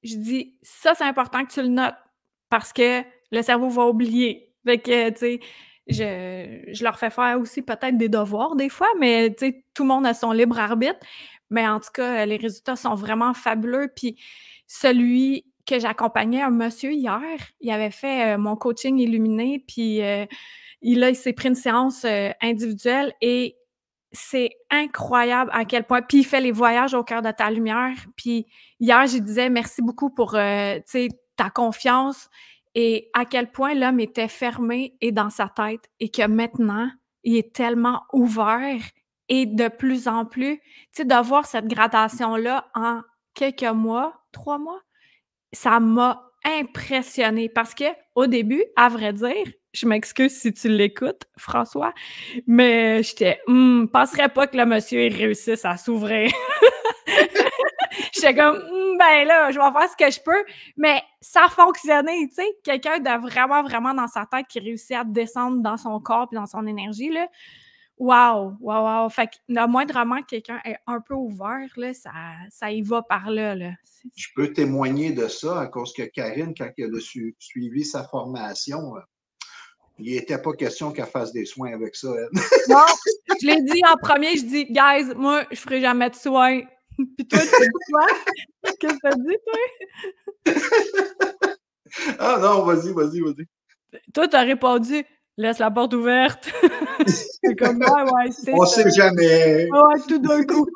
dis: «Ça, c'est important que tu le notes parce que le cerveau va oublier». Fait que, tu sais, je leur fais faire aussi peut-être des devoirs des fois, mais tu sais, tout le monde a son libre arbitre. Mais en tout cas, les résultats sont vraiment fabuleux. Puis celui que j'accompagnais, un monsieur hier, il avait fait, mon coaching illuminé, puis, il s'est pris une séance, individuelle et c'est incroyable à quel point puis il fait les voyages au cœur de ta lumière. Puis hier, je lui disais: «Merci beaucoup pour, tu sais, ta confiance. et à quel point l'homme était fermé et dans sa tête et que maintenant, il est tellement ouvert et de plus en plus, tu sais, de voir cette gradation-là en quelques mois, 3 mois, ça m'a impressionnée parce qu'au début, à vrai dire, je m'excuse si tu l'écoutes, François, mais j'étais: penserais pas que le monsieur, il réussisse à s'ouvrir». J'étais comme: ben là, je vais faire ce que je peux», mais ça a fonctionné, tu sais? Quelqu'un de vraiment, vraiment dans sa tête qui réussit à descendre dans son corps puis dans son énergie, là, waouh! Waouh, waouh! Fait que le moindrement que quelqu'un est un peu ouvert, là, ça y va par là, là. Je peux témoigner de ça à cause que Karine, quand elle a suivi sa formation, il n'était pas question qu'elle fasse des soins avec ça, elle. Non, je l'ai dit en premier, je dis: «Guys, moi, je ferai jamais de soins». Puis toi, tu as dit quoi? Qu'est-ce que tu as dit, toi? Ah non, vas-y, vas-y, vas-y. Toi, tu as répondu: «Laisse la porte ouverte». C'est comme: «Ouais, ouais, c'est On ça». sait jamais. Ouais, tout d'un coup.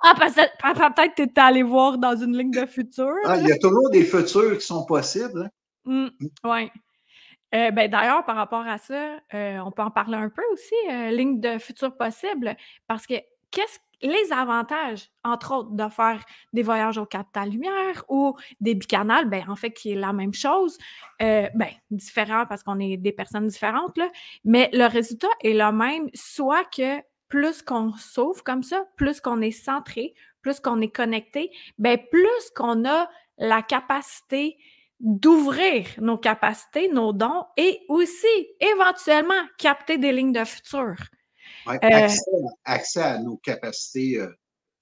Ah, parce que peut-être tu étais allé voir dans une ligne de futur, Ah, là. il y a toujours des futurs qui sont possibles, hein? Ouais. Ben, d'ailleurs, par rapport à ça, on peut en parler un peu aussi, ligne de futur possible, parce que qu'est-ce les avantages, entre autres, de faire des voyages au capteur lumière ou des bicanales, ben, en fait, qui est la même chose, ben, différent parce qu'on est des personnes différentes, là, mais le résultat est le même, soit que plus qu'on s'ouvre comme ça, plus qu'on est centré, plus qu'on est connecté, ben, plus qu'on a la capacité d'ouvrir nos capacités, nos dons et aussi, éventuellement, capter des lignes de futur. Ouais, Euh, accès à nos capacités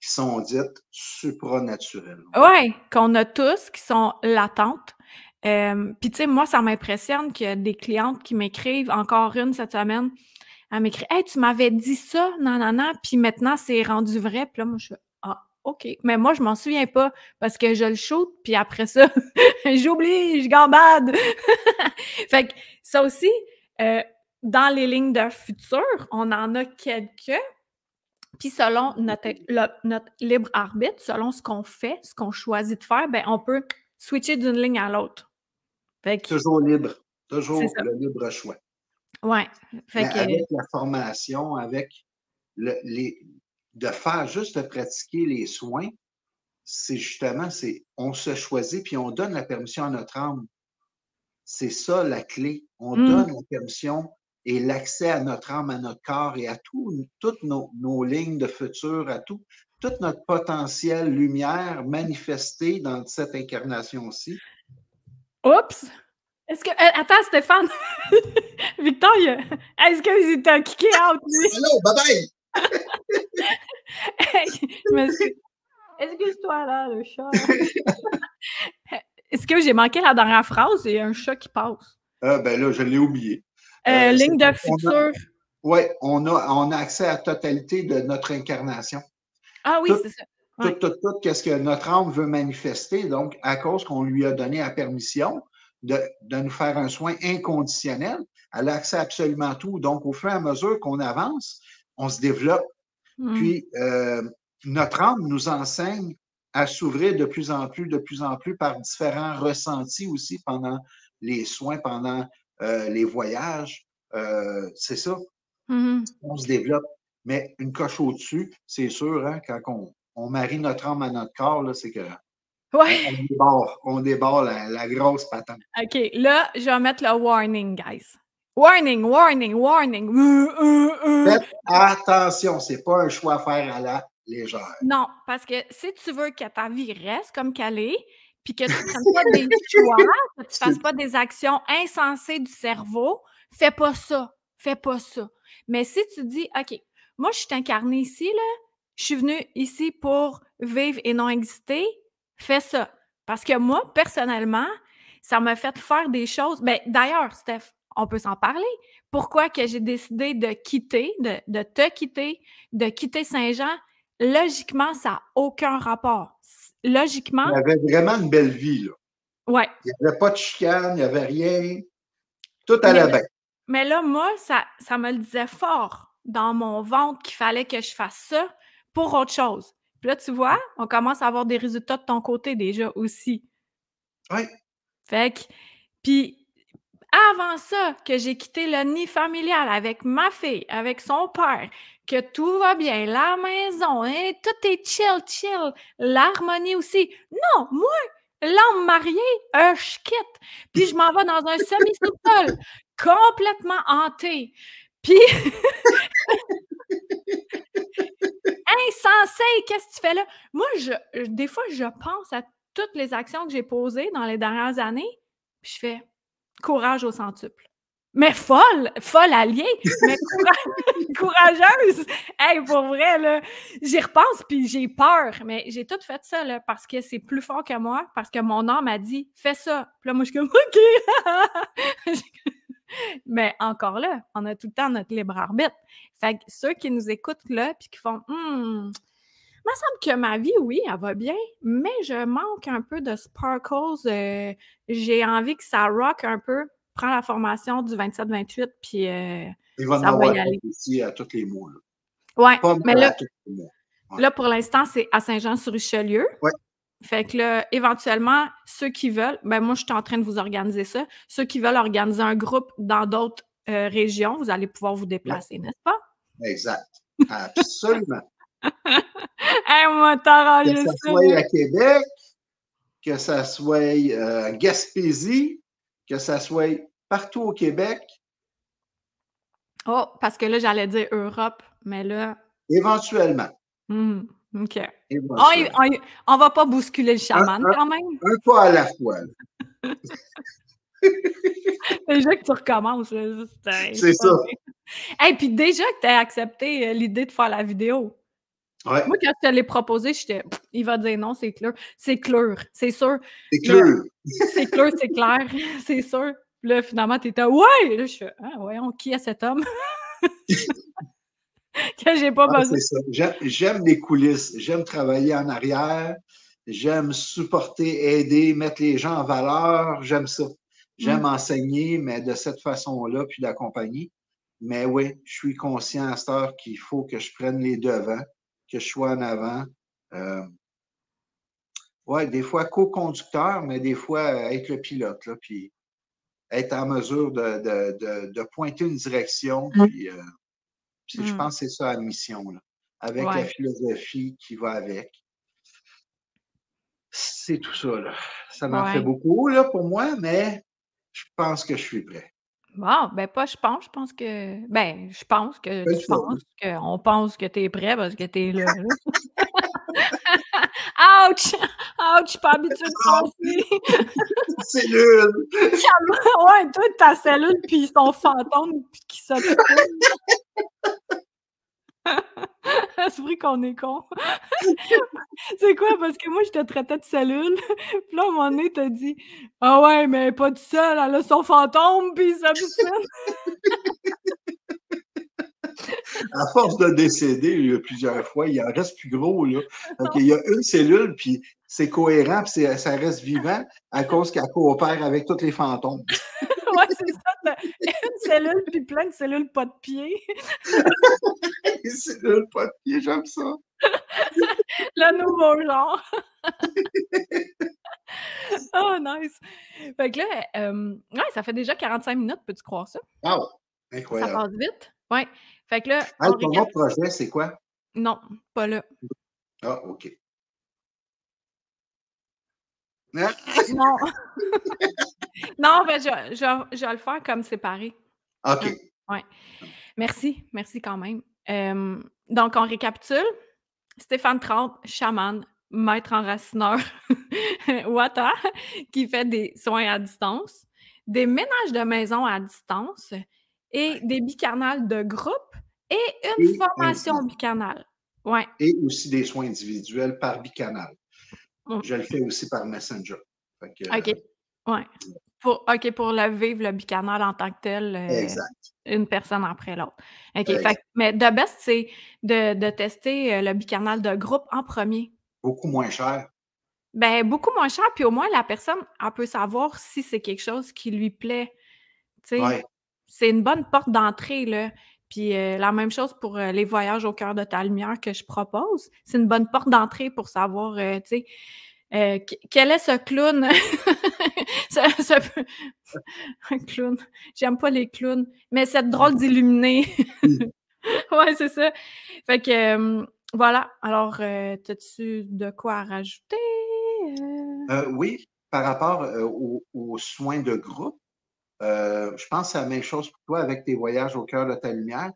qui sont dites supranaturelles. ouais, qu'on a tous, qui sont latentes. Puis tu sais, moi, ça m'impressionne qu'il y a des clientes qui m'écrivent, encore une cette semaine, elle m'écrit: «Hey, tu m'avais dit ça, non, non, non, puis maintenant c'est rendu vrai». Puis là, moi, je fais: «Ah, OK». Mais moi, je m'en souviens pas parce que je le shoot, puis après ça, j'oublie, je gambade. Fait que ça aussi, heu, dans les lignes de futur, on en a quelques, puis selon notre libre arbitre, selon ce qu'on fait, ce qu'on choisit de faire, ben on peut switcher d'une ligne à l'autre. Fait que Toujours libre, c'est toujours ça. le libre choix. Ouais, Mais fait que avec la formation, avec de faire juste de pratiquer les soins, c'est justement, on se choisit puis on donne la permission à notre âme. C'est ça la clé. On mmh, donne la permission et l'accès à notre âme, à notre corps et à toutes nos lignes de futur, à tout notre potentiel lumière manifesté dans cette incarnation-ci. oups! Est-ce que attends Stéphane, Victor, est-ce qu'il t'a kické out lui? Allô, bye bye! Hey, je m'excuse. Excuse-toi là, le chat là. Est-ce que j'ai manqué la dernière phrase? Il y a un chat qui passe. Ah, ben là, je l'ai oublié. Ligne de futur. Ouais, on a accès à la totalité de notre incarnation. Ah oui, Tout, c'est ça. Ouais. qu'est-ce que notre âme veut manifester. Donc, à cause qu'on lui a donné la permission de nous faire un soin inconditionnel, elle a accès à absolument tout. Donc, au fur et à mesure qu'on avance, on se développe. Mmh. Puis, notre âme nous enseigne à s'ouvrir de plus en plus par différents ressentis aussi pendant les soins, pendant les voyages. C'est ça, Mmh. on se développe. Mais une coche au-dessus, c'est sûr, hein, quand on marie notre âme à notre corps, là, c'est que Ouais. on débarre la grosse patente. OK, là, je vais mettre le warning, guys. Warning, warning, warning. Faites attention, c'est pas un choix à faire à la légère. Non, parce que si tu veux que ta vie reste comme qu'elle est, puis que tu prennes pas des choix, que tu fasses C'est pas des actions insensées du cerveau, fais pas ça, fais pas ça. Mais si tu dis: «OK, moi, je suis incarnée ici, là, je suis venue ici pour vivre et non exister», fais ça. Parce que moi, personnellement, ça m'a fait faire des choses d'ailleurs, Steph, on peut s'en parler. Pourquoi que j'ai décidé de quitter, de te quitter, de quitter Saint-Jean? Logiquement, ça a aucun rapport. Logiquement, Il y avait vraiment une belle vie, là. ouais. Il n'y avait pas de chicane, il n'y avait rien. Tout Mais allait là bien. mais là, moi, ça me le disait fort dans mon ventre qu'il fallait que je fasse ça pour autre chose. Puis là, tu vois, on commence à avoir des résultats de ton côté déjà aussi. Oui, Fait que Puis avant ça, que j'ai quitté le nid familial avec ma fille, avec son père, que tout va bien, la maison, hein, tout est chill, l'harmonie aussi. Non, moi, l'homme marié, je quitte. Puis je m'en vais dans un semi-sous-sol, complètement hanté. Puis insensé, qu'est-ce que tu fais là? Moi, des fois, je pense à toutes les actions que j'ai posées dans les dernières années, puis je fais courage au centuple. Mais folle alliée, mais courageuse. Hey, pour vrai, là, j'y repense puis j'ai peur, mais j'ai tout fait ça là, parce que c'est plus fort que moi, parce que mon âme m'a dit fais ça. Puis là, moi, je suis comme OK. Mais encore là, on a tout le temps notre libre arbitre. Fait que ceux qui nous écoutent là puis qui font il me semble que ma vie, oui, elle va bien, mais je manque un peu de sparkles. J'ai envie que ça rock un peu. Prends la formation du 27-28, puis Il va en ça va avoir y aller. ici à tous les mois. Là. Ouais, Pas mais mal à là, tous les mois. Ouais. là pour l'instant, c'est à Saint-Jean-sur-Richelieu. Ouais. Fait que là, éventuellement, ceux qui veulent, ben moi, je suis en train de vous organiser ça. Ceux qui veulent organiser un groupe dans d'autres régions, vous allez pouvoir vous déplacer, n'est-ce pas? Exact. Absolument. Hey, moi, t'arranger Que ça ça, soit là. à Québec, que ça soit à Gaspésie, que ça soit partout au Québec. Oh, parce que là, j'allais dire Europe, mais là. Éventuellement. OK. Éventuellement. On va pas bousculer le chaman quand même. Un pas à la fois. Déjà que tu recommences. Là, c'est ça. Hey, puis déjà que tu as accepté l'idée de faire la vidéo. Ouais. Moi, quand je te l'ai proposé, j'étais il va dire non, c'est clair. C'est clair, c'est sûr. C'est clair. C'est clair, c'est clair, c'est sûr. Puis là, finalement, tu étais ouais! Là, je fais voyons, qui est cet homme? Que j'ai pas besoin. C'est ça. J'aime les coulisses. J'aime travailler en arrière. J'aime supporter, aider, mettre les gens en valeur. J'aime ça. J'aime enseigner, mais de cette façon-là, puis d'accompagner. Mais oui, je suis conscient à cette heure qu'il faut que je prenne les devants, que je sois en avant. Oui, des fois co-conducteur, mais des fois être le pilote, là, puis être en mesure de pointer une direction. Puis, je pense que c'est ça la mission, là, avec la philosophie qui va avec. C'est tout ça, là. Ça m'en fait beaucoup, là, pour moi, mais je pense que je suis prêt. Bon, ben pas je pense que je pense que tu penses qu'on pense que tu es prêt parce que tu es là. Ouch! Ouch! Je suis pas habituée de penser. Cellule! Ouais, toi, ta cellule puis son fantôme puis qui s'obstine. C'est vrai qu'on est con. C'est quoi? Parce que moi, je te traitais de cellule, puis là, à un moment donné, t'as dit: «Ah ouais, mais pas toute seule, elle a son fantôme puis il s'obstine». À force de décéder là, plusieurs fois, il en reste plus gros. Là. Donc, il y a une cellule, puis c'est cohérent, puis ça reste vivant à cause qu'elle coopère avec tous les fantômes. Ouais, c'est ça. Une cellule, puis plein de cellules pas de pied. Les cellules pas de pied, j'aime ça. Le nouveau genre. Oh, nice. Fait que là, ouais, ça fait déjà 45 minutes, peux-tu croire ça? Wow! Ça Incroyable. passe vite. Ouais. Fait que là, Hey, ton autre projet, c'est quoi? Non, pas là. Ah, OK. Non. Non, ben, je vais le faire comme séparé. OK. Ouais. Merci quand même. Donc on récapitule. Stéphane Trempe, chaman, maître enracineur, Wata, qui fait des soins à distance, des ménages de maison à distance et des bicanales de groupe et une formation bicanale. Ouais. Et aussi des soins individuels par bicanal. Je le fais aussi par Messenger. OK. Ouais. Pour le vivre, le bicanal en tant que tel, une personne après l'autre. OK. Fait mais the best, c'est de tester le bicanal de groupe en premier. Beaucoup moins cher. Ben, beaucoup moins cher, puis au moins la personne, elle peut savoir si c'est quelque chose qui lui plaît. Tu sais, c'est une bonne porte d'entrée, là. Puis la même chose pour les voyages au cœur de ta lumière que je propose. C'est une bonne porte d'entrée pour savoir, tu sais, Quel est ce clown? Un clown. J'aime pas les clowns, mais cette drôle d'illuminée. Ouais, c'est ça. Fait que, voilà. Alors, t'as-tu de quoi à rajouter? Oui, par rapport aux soins de groupe, je pense que c'est la même chose pour toi avec tes voyages au cœur de ta lumière.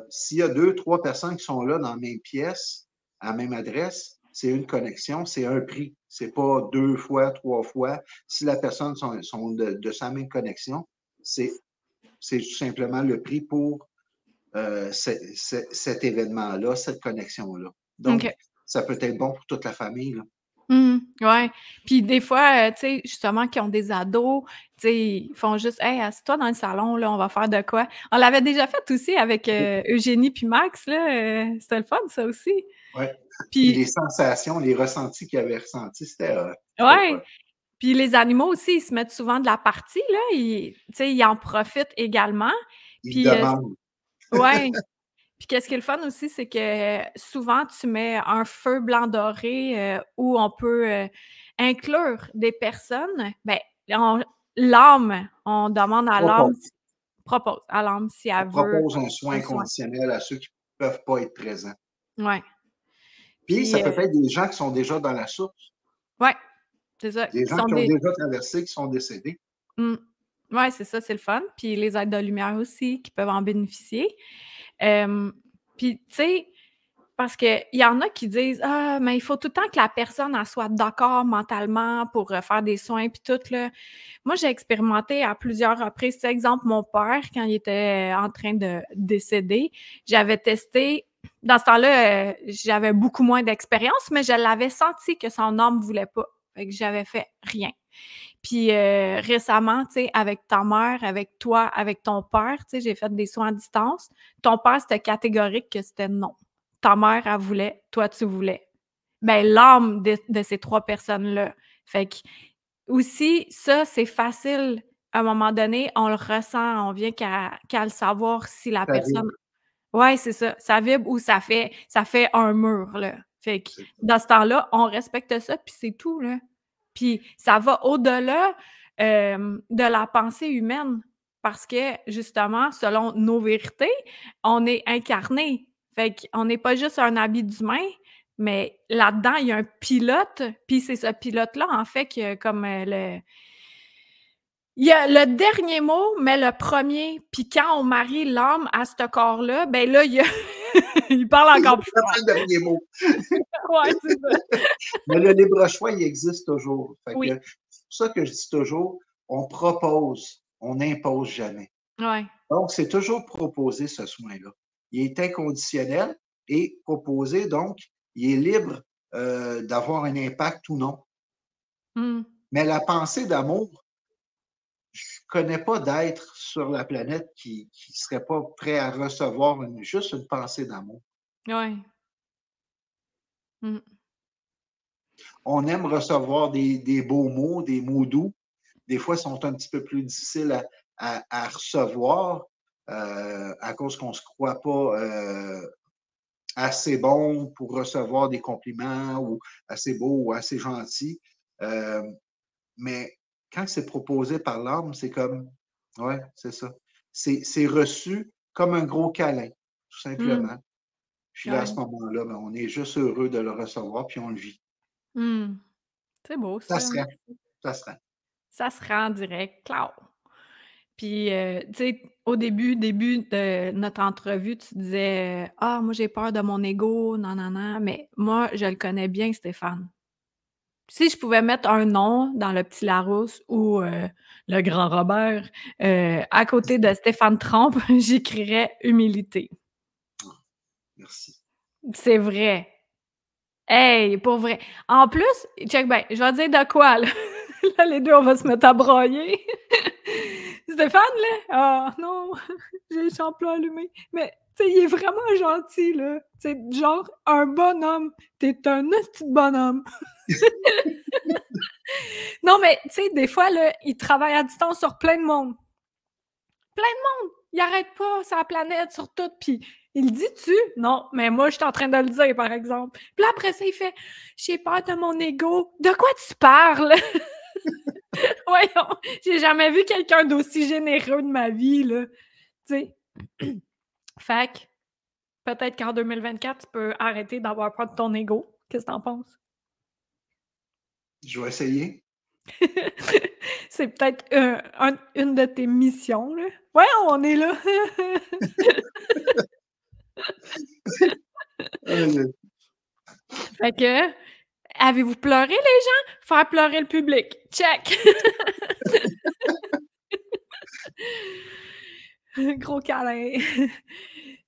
S'il y a 2, 3 personnes qui sont là dans la même pièce, à la même adresse, c'est une connexion, c'est un prix. C'est pas 2 fois, 3 fois. Si la personne sont de sa même connexion, c'est tout simplement le prix pour cet événement-là, cette connexion-là. Donc, OK. ça peut être bon pour toute la famille, là. Ouais. Puis des fois, tu sais, justement, qui ont des ados, tu sais, ils font juste: «Hey, assieds-toi dans le salon, là, on va faire de quoi?» On l'avait déjà fait aussi avec, Eugénie puis Max, là, c'était le fun ça aussi. Ouais. Puis les Puis sensations, les ressentis qu'ils avaient ressentis, c'était le fun. ouais, puis les animaux aussi, ils se mettent souvent de la partie, là, tu sais, ils en profitent également. Ils Puis, demandent. ouais. Puis qu'est-ce qui est le fun aussi, c'est que souvent tu mets un feu blanc doré, où on peut, inclure des personnes. Ben, on l'âme, on demande à l'âme Propose. propose à l'âme si On elle veut propose un soin un soin. conditionnel à ceux qui ne peuvent pas être présents. Ouais. Puis, Puis, ça peut être des gens qui sont déjà dans la source, ouais, c'est ça, des qui gens sont qui ont des déjà traversé, qui sont décédés. mmh, ouais, c'est ça, c'est le fun. Puis les aides de lumière aussi qui peuvent en bénéficier. Hem, puis tu sais, parce qu'il y en a qui disent: «Ah, mais il faut tout le temps que la personne, elle soit d'accord mentalement pour, faire des soins puis tout, là». Moi, j'ai expérimenté à plusieurs reprises. Tu sais, exemple, mon père, quand il était, en train de décéder, j'avais testé dans ce temps-là, j'avais beaucoup moins d'expérience, mais je l'avais senti que son âme voulait pas. Fait que j'avais fait rien. Puis, récemment, tu sais, avec ta mère, avec toi, avec ton père, tu sais, j'ai fait des soins à distance. Ton père, c'était catégorique que c'était non. Ta mère, elle voulait, toi, tu voulais. Ben, l'âme de ces 3 personnes-là. Fait que aussi, ça, c'est facile. À un moment donné, on le ressent, on vient qu'à le savoir si la Ça vibre, personne ouais, c'est ça, ça vibre ou ça fait un mur, là. Fait que c'est ça. dans ce temps-là, on respecte ça, puis c'est tout, là. Puis ça va au-delà, de la pensée humaine parce que justement, selon nos vérités, on est incarné. Fait qu'on n'est pas juste un habit d'humain, mais là-dedans, il y a un pilote, puis c'est ce pilote-là, en fait, que comme, il y a le dernier mot, mais le premier, puis quand on marie l'âme à ce corps-là, ben là, il y a il parle encore plus fort. Le dernier mot. Ouais, c'est ça. Mais le libre choix, il existe toujours. Fait Oui, que c'est pour ça que je dis toujours, on propose, on n'impose jamais. ouais. Donc, c'est toujours proposer ce soin-là. Il est inconditionnel et proposé, donc, il est libre d'avoir un impact ou non. Mmh. Mais la pensée d'amour, je ne connais pas d'être sur la planète qui ne serait pas prêt à recevoir juste une pensée d'amour. Ouais. Mmh. On aime recevoir des beaux mots, des mots doux. Des fois, ils sont un petit peu plus difficiles à recevoir à cause qu'on ne se croit pas assez bon pour recevoir des compliments ou assez beau ou assez gentil. Euh, mais quand c'est proposé par l'âme, c'est comme, ouais, c'est ça. C'est reçu comme un gros câlin, tout Mmh. simplement. Puis là, à ce Ouais. moment-là, ben, on est juste heureux de le recevoir, puis on le vit. Mmh. C'est beau Ça ça. serait, ça serait. Ça se rend direct, clac. Puis, tu sais, au début de notre entrevue, tu disais, «Ah, moi, j'ai peur de mon ego, non, non, non», mais moi, je le connais bien Stéphane. Si je pouvais mettre un nom dans le petit Larousse ou, le grand Robert, à côté de Stéphane Trompe, j'écrirais humilité. Ah, merci. C'est vrai. Hey, pour vrai. En plus, check bien, je vais dire de quoi là. Là, les 2, on va se mettre à brailler. Stéphane là, ah non, j'ai le champlon allumé. Mais tu sais, il est vraiment gentil là. C'est genre un bonhomme. Tu es un esti de bonhomme. Non, mais tu sais, des fois là, il travaille à distance sur plein de monde. Plein de monde! Il arrête pas sur la planète, sur tout. Puis il le dit-tu? Non, mais moi, je suis en train de le dire, par exemple. Puis là, après ça, il fait « J'ai peur de mon ego. » De quoi tu parles? Voyons, j'ai jamais vu quelqu'un d'aussi généreux de ma vie, là. Tu sais. Fait que, peut-être qu'en 2024, tu peux arrêter d'avoir peur de ton ego. Qu'est-ce que t'en penses? Je vais essayer. C'est peut-être une de tes missions, là. Ouais, on est là. Fait que, avez-vous pleuré, les gens? Faire pleurer le public. Check! Gros câlin.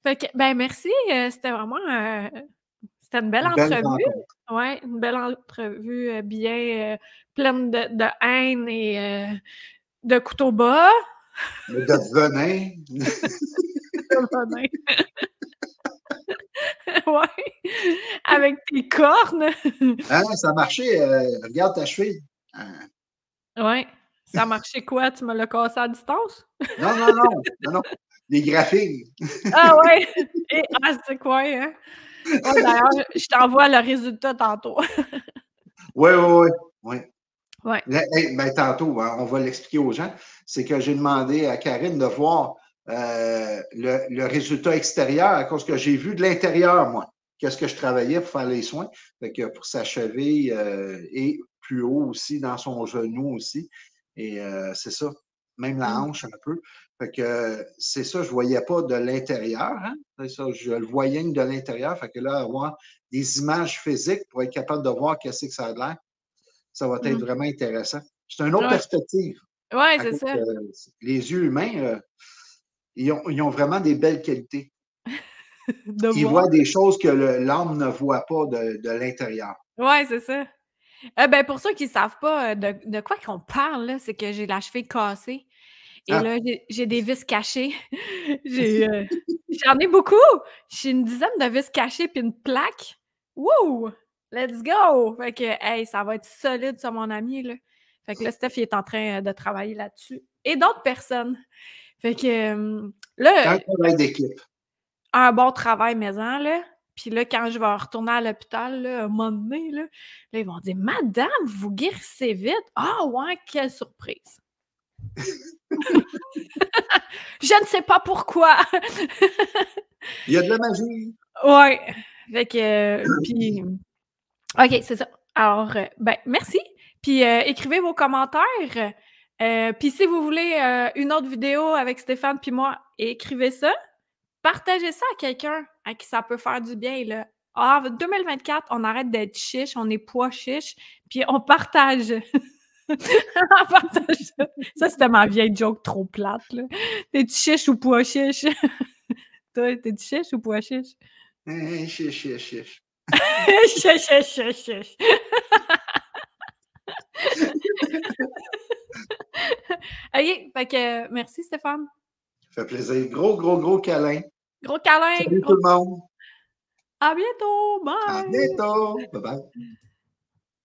Fait que, ben merci, c'était vraiment, c'était une belle Une belle entrevue. rencontre. Ouais, une belle entrevue, bien, pleine de haine et de couteau bas. De venin. De venin. Ouais, avec tes cornes. Hein, ça a marché. Regarde ta cheville. Hein. Ouais. Ça a marché quoi? Tu me l'as cassé à distance? Non, non, non. Non, non. Les graphiques. Ah ouais! Et c'est quoi, hein? Ouais, d'ailleurs, je t'envoie le résultat tantôt. Oui, oui, oui. Ouais. Ben, tantôt, hein, on va l'expliquer aux gens. C'est que j'ai demandé à Karine de voir le résultat extérieur à cause que j'ai vu de l'intérieur, moi. Qu'est-ce que je travaillais pour faire les soins? Fait que pour sa cheville et plus haut aussi, dans son genou aussi. Et c'est ça. Même la hanche un peu. Fait que c'est ça, je ne voyais pas de l'intérieur. Hein? C'est ça, je le voyais de l'intérieur. Fait que là, avoir des images physiques pour être capable de voir qu'est-ce que ça a l'air, ça va être vraiment intéressant. C'est une autre Ouais. perspective. Ouais, c'est ça. Les yeux humains, ils ont vraiment des belles qualités. Ils voir. voient des choses que l'âme ne voit pas de l'intérieur. Ouais, c'est ça. Ben, pour ceux qui ne savent pas de quoi qu'on parle, c'est que j'ai la cheville cassée et là, j'ai des vis cachées. J'en ai beaucoup! J'ai une dizaine de vis cachées puis une plaque. Wouh! Let's go! Fait que, hey, ça va être solide sur mon ami, là. Fait que là, Steph, il est en train de travailler là-dessus et d'autres personnes. Fait que, C'est là, un travail d'équipe. un bon travail maison, là. Puis là, quand je vais retourner à l'hôpital, là, à un moment donné, là, ils vont dire « Madame, vous guérissez vite! » Ah ouais, quelle surprise! Je ne sais pas pourquoi! Il y a de la magie. Ouais. Fait que, puis OK, c'est ça. Alors, ben, merci. Puis, écrivez vos commentaires. Puis si vous voulez, une autre vidéo avec Stéphane puis moi, écrivez ça. Partagez ça à quelqu'un à qui ça peut faire du bien, là. Ah, 2024, on arrête d'être chiche, on est pois chiche, puis on partage. On partage ça. Ça, c'était ma vieille joke trop plate, là. T'es-tu chiche ou pois chiche? Toi, t'es-tu chiche ou pois chiche? Chiche, chiche, chiche. Chiche, chiche, chiche, chiche. OK, fait que merci Stéphane. Ça fait plaisir. Gros, gros, gros câlin. Gros câlin. Salut tout le monde. À bientôt. À Bye. bientôt. Bye bye.